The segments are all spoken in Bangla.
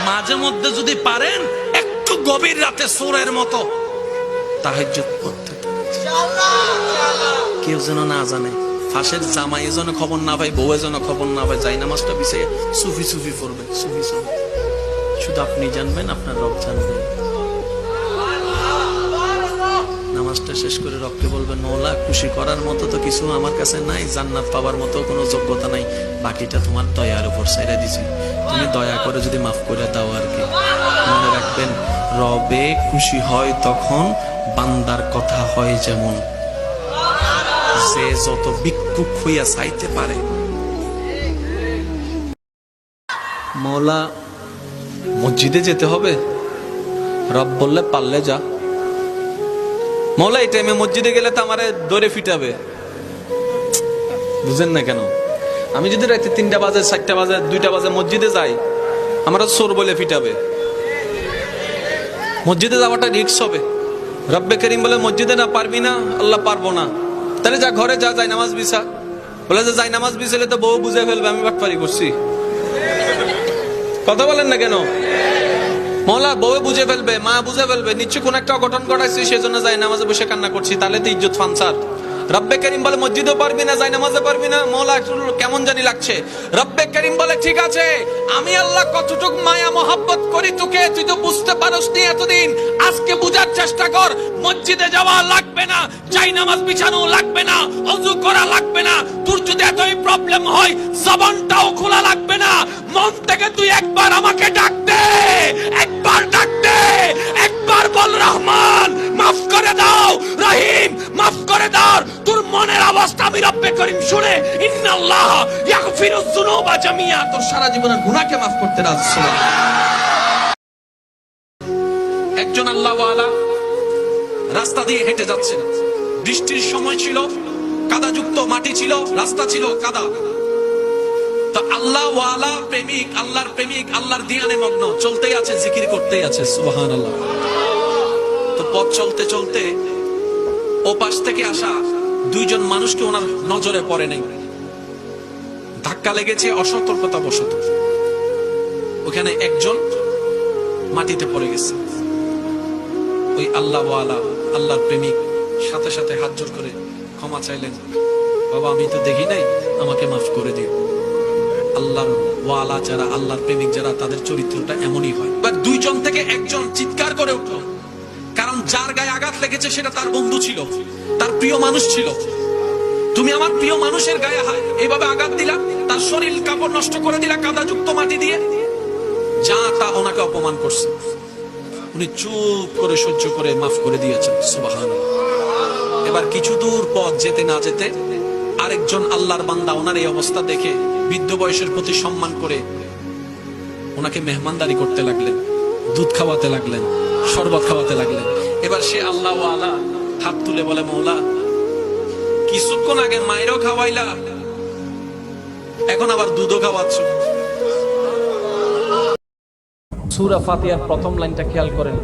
মাঝে মধ্যে যদি পারেন একটু গভীর রাতে সূরার মতো তাহাজ্জুদ পড়তে, কেউ যেন না জানে, ফাঁসের জামাই যেন খবর না পায়, বউ যেন খবর না পায়, যাই নামাজটা বিছাইয়া সুফি সুফি পড়বে, সুফি সুফি। শুধু আপনি জানবেন, আপনার রব জানবেন। নামাজটা শেষ করে রবকে বলবেন, মওলা খুশি করার মতো তো কিছু আমার কাছে নাই, জান্নাত পাওয়ার মতো কোনো যোগ্যতা নাই, বাকিটা তোমার দয়ার উপর ছেড়ে দিছি, তুমি দয়া করে যদি মাফ করে দাও আর কি। মনে রাখবেন, রবে খুশি হয় তখন বান্দার কথা হয় যেমন, যে যত ভিক্ষুক হইয়া চাইতে পারে। মওলা মসজিদে যেতে হবে, রব বললে পারলে যা। মওলা এই টাইমে মসজিদে গেলে তো আমারে দৌড়ে ফিটাবে, বুঝেন না কেন? আমি যদি রাতে 3টা বাজে, 4টা বাজে, 2টা বাজে মসজিদে যাই, আমরা চোর বলে ফিটাবে। মসজিদে যাওয়াটা রিস্ক হবে। রব্বে করিম বলে মসজিদে না পারবি না, আল্লাহ পারবো না, তাহলে যা ঘরে যা, যাই নামাজ বিছা। বলে যে যাই নামাজ বিছালে তো বউ বুঝে ফেলবে আমি বাটপারি করছি। কথা বলেন না কেন? মওলা বউ বুঝে ফেলবে, মা বুঝে ফেলবে, নিশ্চয় কোন একটা অঘটন ঘটাইছি, সেজন্য যাই নামাজে বসে কান্না করছি, তাহলে তো ইজ্জত ফানসার। রব্বে করিম বলে মসজিদেও পারবি না, যাই নামাজে পারবি না। মওলা একটু কেমন জানি লাগছে। রব্বে করিম বলে ঠিক আছে, আমি আল্লাহ কতটুক মায়া মহব্বত করি তোকে, তুই তো বুঝতে পারস নি এতদিন, আজকে বুঝার চেষ্টা কর। মসজিদে যাওয়া লাগবে না, যাই নামাজ বিছানো লাগবে না, ওযু করা লাগবে না, তোর যদি এতই প্রবলেম হয় জবানটাও খোলা লাগবে না, মন থেকে তুই একবার আমাকে ডাক দে, একবার ডাক দে, একবার বল রহমান মাফ করে দাও, রহিম মাফ করে দাও। তোর মনের অবস্থা আমি রব্বে করিম শুনে, ইন্নাল্লাহ ইয়াগফিরুয যুনুবা জামিয়া, তোর সারা জীবনের গুনাহকে মাফ করতে রাজি। একজন আল্লাহ ওয়ালা রাস্তা দিয়ে হেঁটে যাচ্ছেন, বৃষ্টির সময় ছিল, কাদাযুক্ত মাটি ছিল, রাস্তা ছিল কাদা। তো আল্লাহ ওয়ালা প্রেমিক, আল্লাহর প্রেমিক, আল্লাহর ধ্যানে মগ্ন, চলতেই আছে, জিকির করতেই আছে, সুবহানাল্লাহ। তো পথ চলতে চলতে ওপাশ থেকে আসা 2জন মানুষকে ওনার নজরে পড়ে নাই, ধাক্কা লেগেছে অসতর্কতা বশত। ওখানে একজন মাটিতে পড়ে গেছে। ওই আল্লাহ ওয়ালা, আল্লাহর প্রেমিক সাথে সাথে হাত জোড় করে ক্ষমা চাইলেন, বাবা আমি তো দেখি নাই, আমাকে মাফ করে দিও। আল্লাহর ওয়ালা যারা, আল্লাহর প্রেমিক যারা, তাদের চরিত্রটা এমনই হয়। এবার 2জন থেকে একজন চিৎকার করে উঠল, কারণ যার গায়ে আঘাত লেগেছে সেটা তার বন্ধু ছিল, তার প্রিয় মানুষ ছিল। তুমি আমার প্রিয় মানুষের গায়ে এইভাবে আঘাত দিলা, তার শরীর কাপড় নষ্ট করে দিলা কাদাযুক্ত মাটি দিয়ে, যা তা ওনাকে অপমান করছে। উনি চুপ করে সহ্য করে মাফ করে দিয়েছেন, সুবহানাল্লাহ। এবার কিছু দূর পথ যেতে না যেতে আরেকজন আল্লাহর বান্দা ওনার এই অবস্থা দেখে বৃদ্ধ বয়সের প্রতি সম্মান করে ওনাকে মেহমানদারি করতে লাগলেন, দুধ খাওয়াতে লাগলেন, শরবত খাওয়াতে লাগলেন। এবার সে আল্লাহ ওয়ালা হাত তুলে বলে, মওলা কিছুক্ষণ আগে মায়েরও খাওয়াইলা, এখন আবার দুধও খাওয়াচ্ছ। সূরা ফাতিহার প্রথম লাইনটা খেয়াল করেন,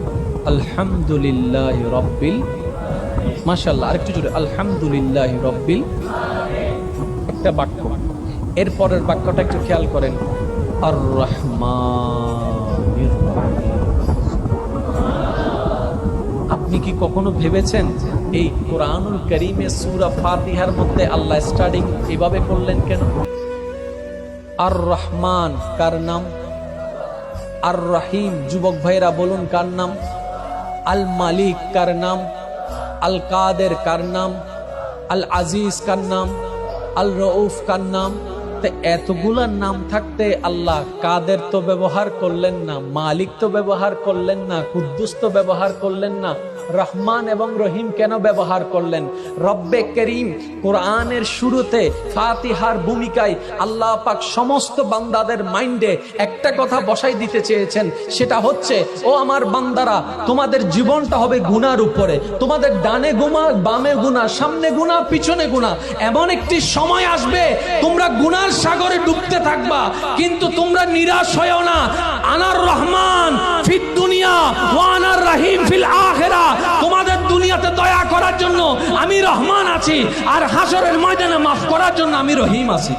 আলহামদুলিল্লাহি রাব্বিল, মাশাআল্লাহ, আরেকটু জোরে, আলহামদুলিল্লাহি রাব্বিল, একটা বাক্য। এরপরের বাক্যটা একটু খেয়াল করেন, আর রহমানির রহিম। আপনি কি কখনো ভেবেছেন এই কোরআনুল কারীমে সূরা ফাতিহার মধ্যে আল্লাহ স্টার্টিং এভাবে করলেন কেন? আর রহমান কার নাম? আর রহিম যুবক ভাইরা বলুন কার নাম? আল মালিক কার নাম? আল কাদের কার নাম? আল আজিজ কার নাম? আল রউফ কার নাম? এতগুলা নাম থাকতে আল্লাহ কাদের তো ব্যবহার করলেন না, মালিক তো ব্যবহার করলেন না, কুদ্দুস তো ব্যবহার করলেন না, রহমান এবং রহিম কেন ব্যবহার করলেন? রব্বে করিম কোরআনের শুরুতে ফাতিহার ভূমিকায় আল্লাহ পাক সমস্ত বান্দাদের মাইন্ডে একটা কথা বসাই দিতে চেয়েছেন, সেটা হচ্ছে, ও আমার বান্দারা, তোমাদের জীবনটা হবে গুনার উপরে, তোমাদের ডানে গুনাহ, বামে গুনাহ, সামনে গুনাহ, পিছনে গুনাহ। এমন একটি সময় আসবে তোমরা গুনার সাগরে ডুবতে থাকবা, কিন্তু তোমরা নিরাশ হয়ো না। আনার রহমান ফিদ দুনিয়া ওয়া আনার রহিম ফিল আখিরা। তোমাদের দুনিয়াতে দয়া করার জন্য আমি রহমান আছি, আর হাসরের ময়দানে মাফ করার জন্য আমি রহিম আছি।